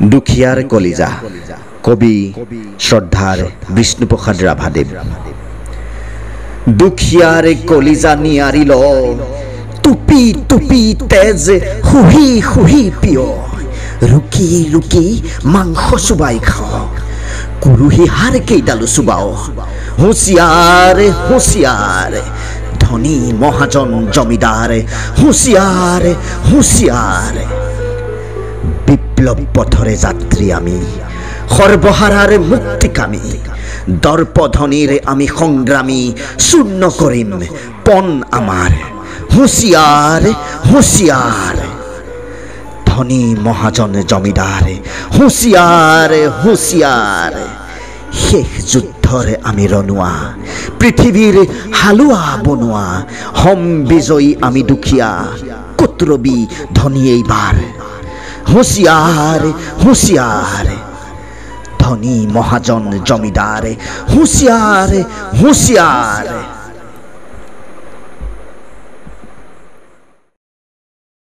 দুখিয়ার কলিজা কবি শ্রদ্ধার বিষ্ণুপ্রসাদ রাভাদেব। দুখিয়ার কলিজা নিয়ারিল টুপি টুপি তেজ হুহি হুহি পিয়, রুকি রুকি মাংস চুবাই খাও, কুৰুহি হাড় কেইডালো চুবাও। হুঁচিয়ার হুঁচিয়ার ধনী মহাজন জমিদার, হুঁচিয়ার হুঁচিয়ার। বিপ্লব পথরে যাত্রী আমি, সর্বহারার মুক্তিকামী, দর্পধনীর আমি সংগ্রামী, শূন্য করিম পণ আমার। হুঁচিয়ার হুঁচিয়ার ধনী মহাজন জমিদার, হুঁচিয়ার হুঁচিয়ার। শেষ যুদ্ধর আমি রনুয়া, পৃথিবীর হালুয়া বনোয়া, হম বিজয়ী আমি দুখিয়া, ক'ত ৰবি ধনী এইবাৰ। হুঁচিয়াৰ হুঁচিয়াৰ ধনী মহাজন জমিদাৰ, হুঁচিয়াৰ হুঁচিয়াৰ।